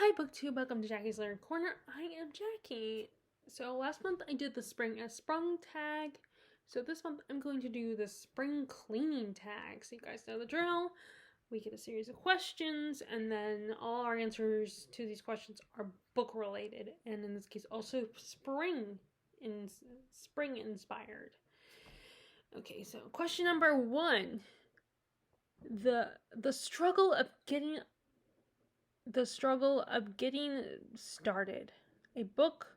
Hi, BookTube. Welcome to Jackie's Learning Corner. I am Jackie. So last month I did the Spring as Sprung tag. So this month I'm going to do the Spring Cleaning tag. So you guys know the drill. We get a series of questions, and then all our answers to these questions are book related, and in this case also spring inspired. Okay, so question number 1. The struggle of getting started. A book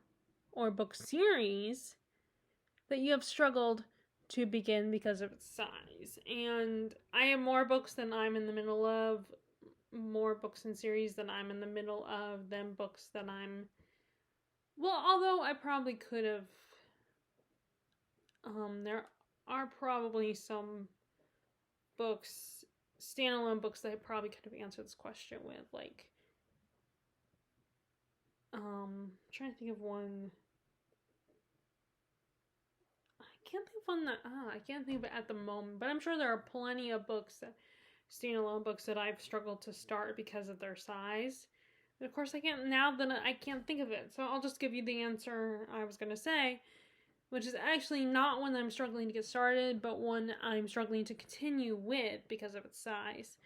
or book series that you have struggled to begin because of its size. And I have more books than I'm in the middle of, more books and series than I'm in the middle of, than books that I'm. Well, although I probably could have. There are probably some books, standalone books, that I probably could have answered this question with, like. I'm trying to think of one. I can't think of one that I can't think of it at the moment, but I'm sure there are plenty of books that standalone books that I've struggled to start because of their size. And of course, I can't think of it, so I'll just give you the answer I was gonna say, which is actually not one I'm struggling to get started, but one I'm struggling to continue with because of its size.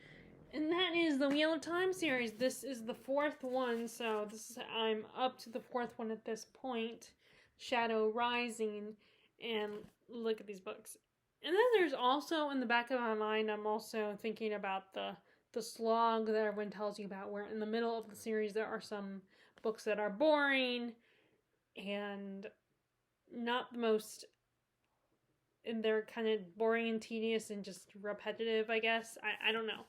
And that is the Wheel of Time series. This is the 4th one, so I'm up to the 4th one at this point. Shadow Rising, and look at these books. And then there's also, in the back of my mind, I'm also thinking about the slog that everyone tells you about, where in the middle of the series there are some books that are boring and not the most, and they're kind of boring and tedious and just repetitive, I guess. I don't know.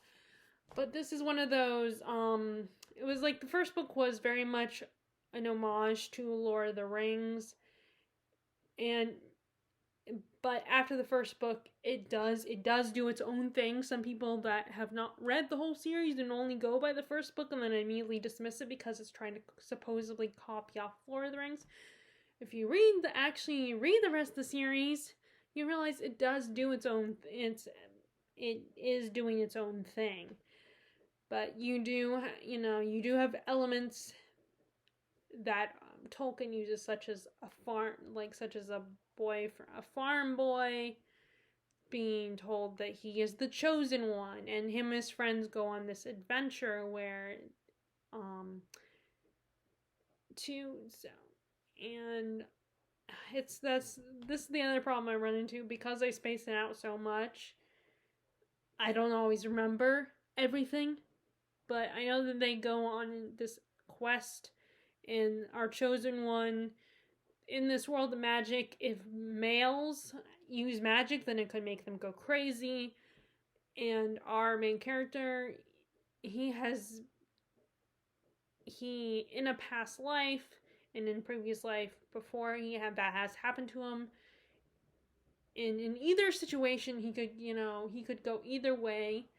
But this is one of those, it was like the first book was very much an homage to Lord of the Rings. But after the first book, it does do its own thing. Some people that have not read the whole series and only go by the first book and then immediately dismiss it because it's trying to supposedly copy off Lord of the Rings. If you actually read the rest of the series, you realize it does do its own. It is doing its own thing. But you do have elements that Tolkien uses, such as a farm boy being told that he is the chosen one, and him and his friends go on this adventure where, this is the other problem I run into, because I space it out so much. I don't always remember everything. But I know that they go on this quest and are chosen one in this world of magic. If males use magic, then it could make them go crazy. And our main character, he in a past life and in previous life before that has happened to him. In either situation, he could go either way.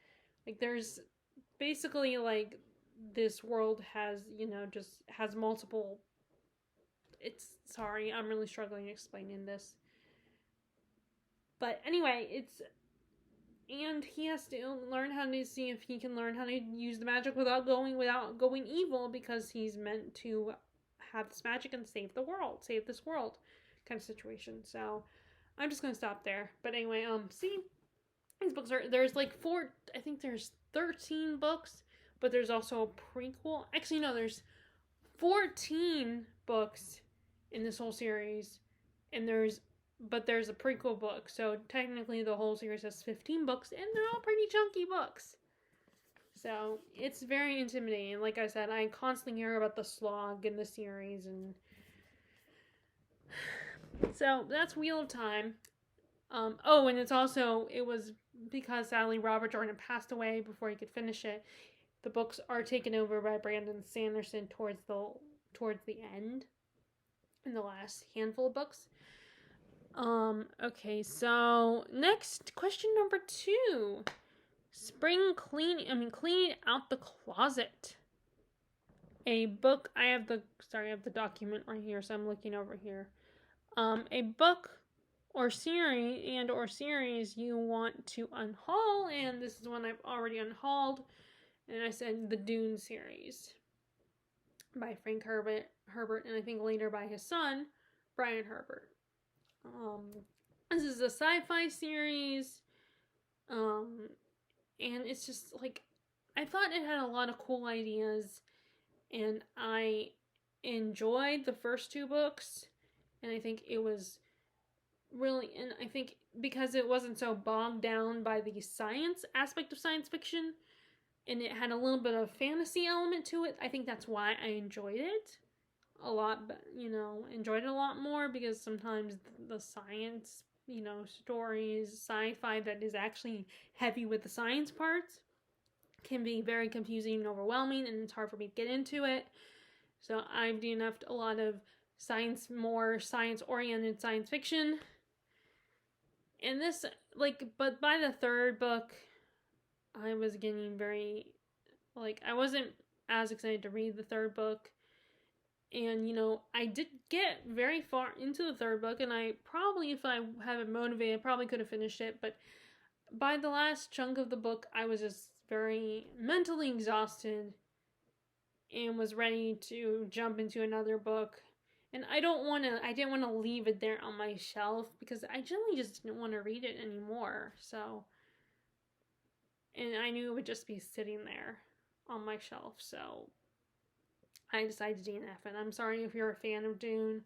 Like, there's basically, like, this world has, just has multiple. Sorry, I'm really struggling explaining this. But anyway, and he has to learn how to see if he can learn how to use the magic without going evil, because he's meant to have this magic and save this world kind of situation. So I'm just gonna stop there. But anyway, see, these books there's like I think there's 13 books, but there's also a prequel. Actually, no, there's 14 books in this whole series, and there's a prequel book. So technically the whole series has 15 books, and they're all pretty chunky books. So it's very intimidating. Like I said, I constantly hear about the slog in the series, and so that's Wheel of Time. And it was because sadly Robert Jordan passed away before he could finish it. The books are taken over by Brandon Sanderson towards the end, in the last handful of books. Okay, so next, question number 2. Cleaning out the closet. A book, I have the document right here, so I'm looking over here. A book or series you want to unhaul, and this is one I've already unhauled, and I said the Dune series. by Frank Herbert, and I think later by his son, Brian Herbert. This is a sci-fi series, and it's just like, I thought it had a lot of cool ideas, and I enjoyed the first two books, and I think it was really, and I think because it wasn't so bogged down by the science aspect of science fiction, and it had a little bit of fantasy element to it, I think that's why I enjoyed it a lot, enjoyed it a lot more, because sometimes the science, stories, sci-fi that is actually heavy with the science parts can be very confusing and overwhelming, and it's hard for me to get into it. So I've DNF'd a lot of more science-oriented science fiction. And this, but by the third book, I was getting very, I wasn't as excited to read the third book. And, I did get very far into the third book, and I probably, if I had been motivated, probably could have finished it. But by the last chunk of the book, I was just very mentally exhausted and was ready to jump into another book. And I didn't want to leave it there on my shelf, because I generally just didn't want to read it anymore. So, and I knew it would just be sitting there on my shelf. So I decided to DNF it. I'm sorry if you're a fan of Dune.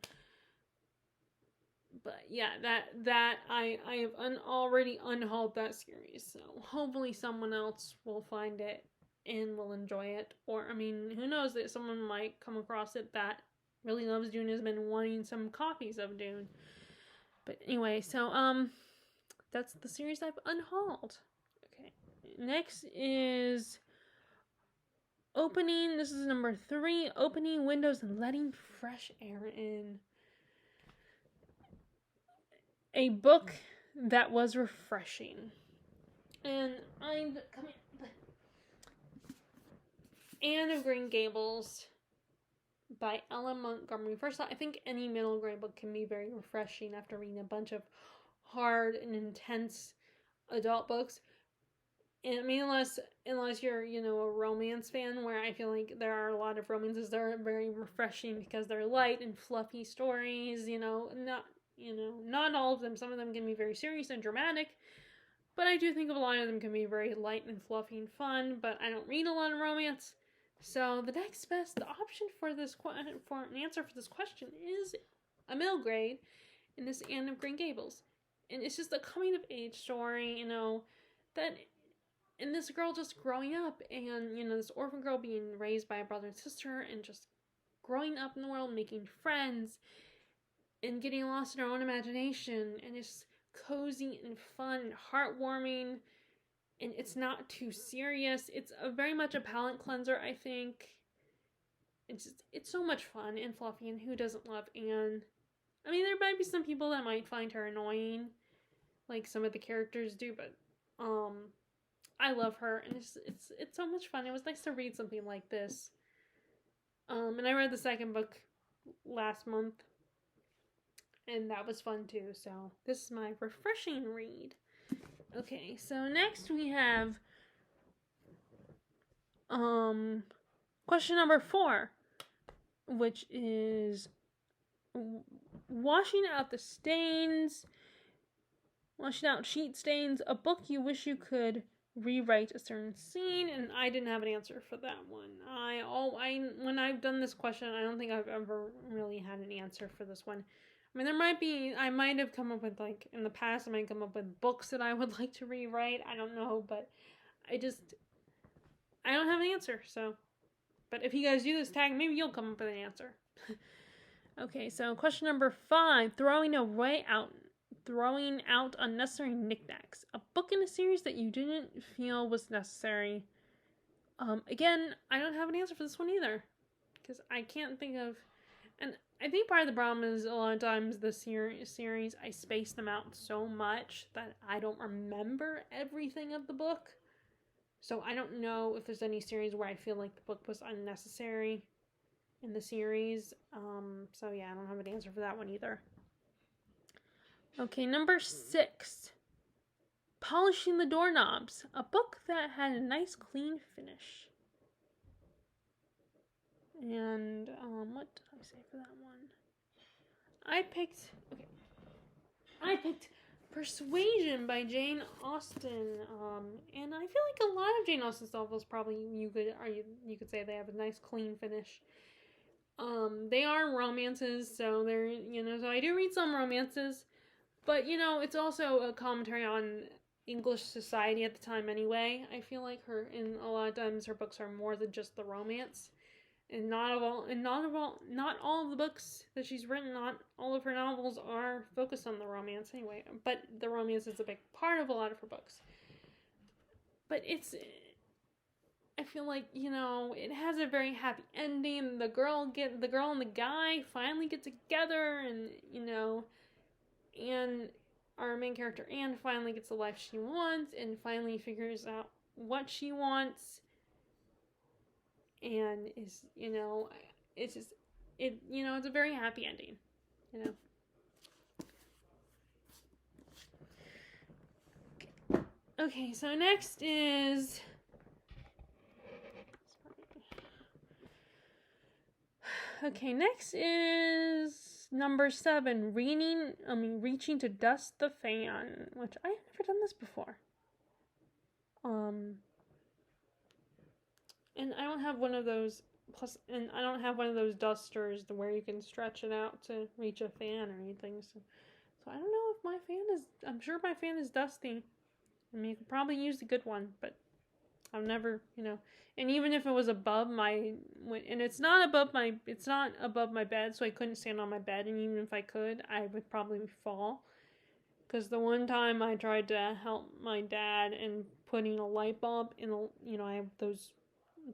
But yeah, that I have already unhauled that series. So hopefully someone else will find it and will enjoy it. Or, I mean, who knows, that someone might come across it that really loves Dune, has been wanting some copies of Dune. But anyway, so that's the series I've unhauled. Okay, next is opening. This is number 3, opening windows and letting fresh air in. A book that was refreshing. And Anne of Green Gables by Ella Montgomery. First off, I think any middle grade book can be very refreshing after reading a bunch of hard and intense adult books. And I mean, unless you're, a romance fan, where I feel like there are a lot of romances that are very refreshing because they're light and fluffy stories, not all of them. Some of them can be very serious and dramatic, but I do think a lot of them can be very light and fluffy and fun, but I don't read a lot of romance. So the next best option for an answer for this question is a middle grade, and this Anne of Green Gables. And it's just a coming of age story, and this girl just growing up, and, this orphan girl being raised by a brother and sister, and just growing up in the world, making friends, and getting lost in her own imagination, and it's cozy and fun and heartwarming, and it's not too serious. It's very much a palate cleanser, I think. It's so much fun and fluffy, and who doesn't love Anne? I mean, there might be some people that might find her annoying, like some of the characters do, but I love her, and it's so much fun. It was nice to read something like this. And I read the second book last month, and that was fun too. So this is my refreshing read. Okay, so next we have question number 4, which is washing out sheet stains, a book you wish you could rewrite a certain scene. And I didn't have an answer for that one. When I've done this question, I don't think I've ever really had an answer for this one. I mean, I might have come up with, in the past, I might come up with books that I would like to rewrite. I don't know, but I don't have an answer, so. But if you guys do this tag, maybe you'll come up with an answer. Okay, so question number 5, throwing out unnecessary knickknacks. A book in a series that you didn't feel was necessary. Again, I don't have an answer for this one either, because I can't think of. And I think part of the problem is a lot of times the series, I space them out so much that I don't remember everything of the book. So I don't know if there's any series where I feel like the book was unnecessary in the series. So yeah, I don't have an answer for that one either. Okay, number 6. Polishing the Doorknobs. A book that had a nice clean finish. And what did I say for that one? I picked Persuasion by Jane Austen. And I feel like a lot of Jane Austen's novels probably you could say they have a nice clean finish. They are romances, so they're so I do read some romances, but it's also a commentary on English society at the time anyway. I feel like a lot of times her books are more than just the romance. And not all of the books that she's written, not all of her novels are focused on the romance anyway. But the romance is a big part of a lot of her books. But I feel like it has a very happy ending. The girl and the guy finally get together, and and our main character Anne finally gets the life she wants, and finally figures out what she wants. And it's just it's a very happy ending. Okay, so next is number 7, reaching to dust the fan, which I have never done this before. And I don't have one of those. And I don't have one of those dusters where you can stretch it out to reach a fan or anything. So I don't know if my fan is. I'm sure my fan is dusty. I mean, you could probably use a good one, but I've never, And even if it was above and it's not above my bed, so I couldn't stand on my bed. And even if I could, I would probably fall. Because the one time I tried to help my dad in putting a light bulb in I have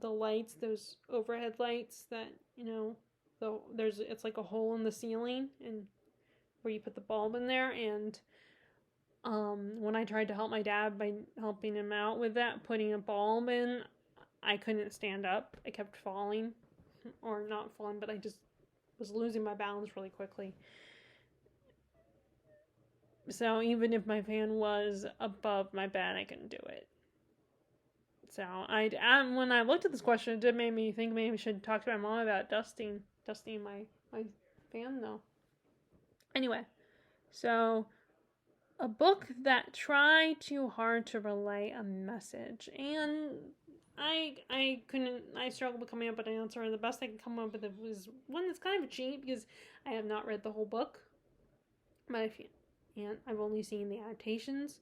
the lights, those overhead lights that it's like a hole in the ceiling and where you put the bulb in there. And when I tried to help my dad by helping him out with that, putting a bulb in, I couldn't stand up. I kept falling, or not falling, but I just was losing my balance really quickly. So even if my fan was above my bed, I couldn't do it. So when I looked at this question, it did make me think maybe we should talk to my mom about dusting my fan though. Anyway, so a book that tried too hard to relay a message, and I struggled with coming up with an answer, and the best I could come up with was one that's kind of a cheat because I have not read the whole book, but I've only seen the adaptations,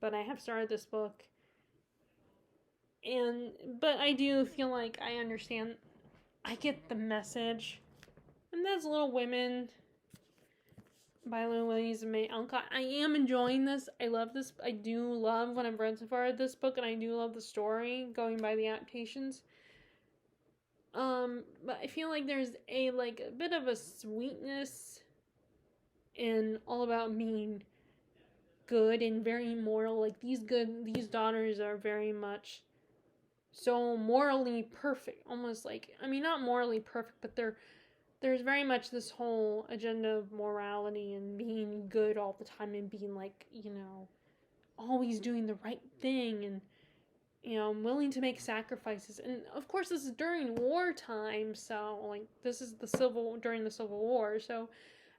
but I have started this book. But I do feel like I understand. I get the message. And that's Little Women by Louise May Alcott. I am enjoying this. I love this. I do love what I've read so far of this book, and I do love the story going by the adaptations. But I feel like there's a bit of a sweetness in All About being good and very moral. Like these daughters are very much so morally perfect, almost not morally perfect, but there's very much this whole agenda of morality and being good all the time and being always doing the right thing and willing to make sacrifices. And of course this is during wartime, so this is during the Civil War, so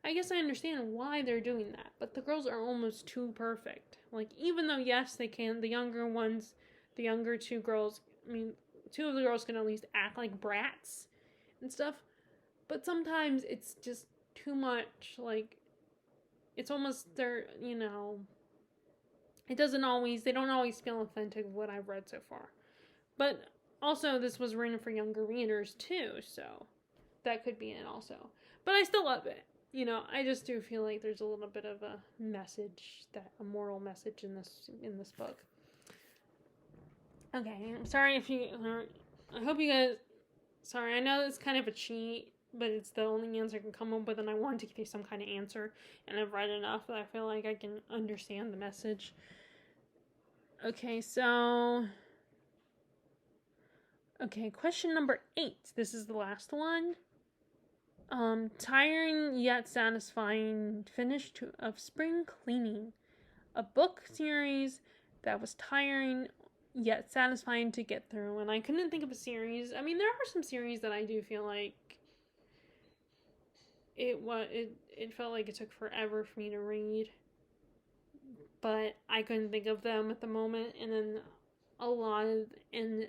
I guess I understand why they're doing that. But the girls are almost too perfect. Even though yes, they can, the younger two girls, two of the girls can at least act like brats and stuff, but sometimes it's just too much. It's almost they don't always feel authentic what I've read so far. But also this was written for younger readers too, so that could be it also. But I still love it. I just do feel like there's a little bit of a moral message in this book. Okay, I'm sorry if I hope you guys, sorry, I know it's kind of a cheat, but it's the only answer I can come up with, and I wanted to give you some kind of answer, and I've read enough that I feel like I can understand the message. Okay, question number 8. This is the last one. Tiring yet satisfying finish of Spring Cleaning. A book series that was tiring yet satisfying to get through. And I couldn't think of a series. I mean, there are some series that I do feel like it felt like it took forever for me to read, but I couldn't think of them at the moment. And then a lot of, and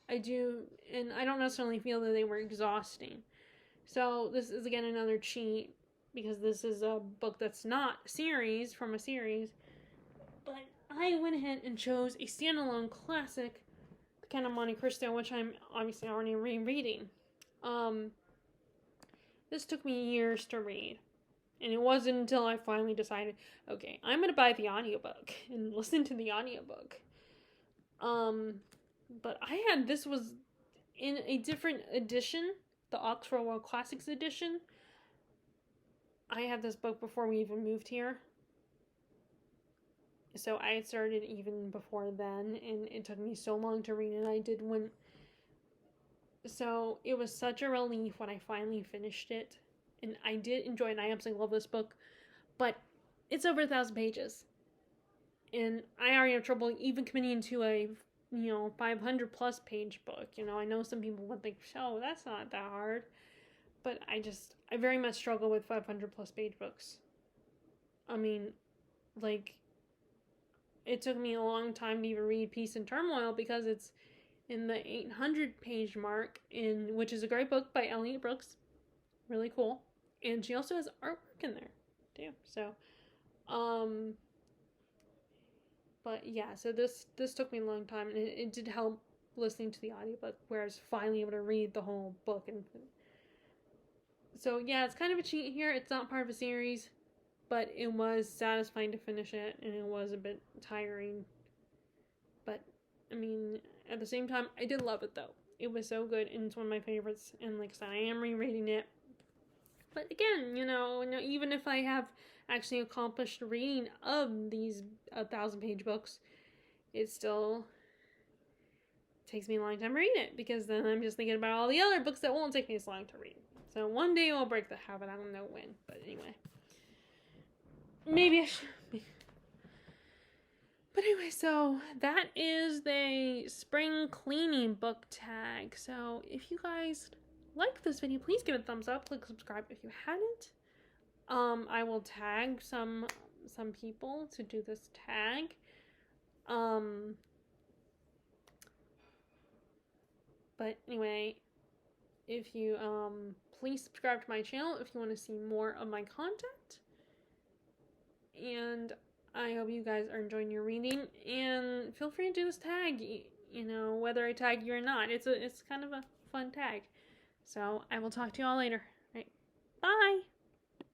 I don't necessarily feel that they were exhausting. So this is again another cheat, because this is a book that's not a series from a series, but I went ahead and chose a standalone classic, The Count of Monte Cristo, which I'm obviously already rereading. This took me years to read. And it wasn't until I finally decided, okay, I'm going to buy the audiobook and listen to the audiobook. But this was in a different edition, the Oxford World Classics edition. I had this book before we even moved here. So I had started even before then, and it took me so long to read, and I did when... So it was such a relief when I finally finished it. And I did enjoy it, and I absolutely love this book. But it's over 1,000 pages. And I already have trouble even committing to a, 500 plus page book. I know some people would think, oh, that's not that hard. But I very much struggle with 500 plus page books. I mean, it took me a long time to even read Peace and Turmoil, because it's in the 800 page mark, which is a great book by Elliot Brooks. Really cool. And she also has artwork in there too. So, but yeah, so this took me a long time, and it did help listening to the audiobook, where I was finally able to read the whole book. And so yeah, it's kind of a cheat here. It's not part of a series, but it was satisfying to finish it, and it was a bit tiring. But I mean, at the same time, I did love it though. It was so good, and it's one of my favorites. And like I said, I am rereading it. But again, even if I have actually accomplished reading of these 1,000 page books, it still takes me a long time to read it, because then I'm just thinking about all the other books that won't take me as long to read. So one day I'll break the habit. I don't know when, but anyway. Maybe I should. But anyway, so that is the spring cleaning book tag. So if you guys like this video, please give it a thumbs up. Click subscribe if you hadn't. I will tag some people to do this tag. But anyway, if you please subscribe to my channel if you want to see more of my content. And I hope you guys are enjoying your reading, and feel free to do this tag, whether I tag you or not. It's kind of a fun tag. So I will talk to you all later. All right. Bye!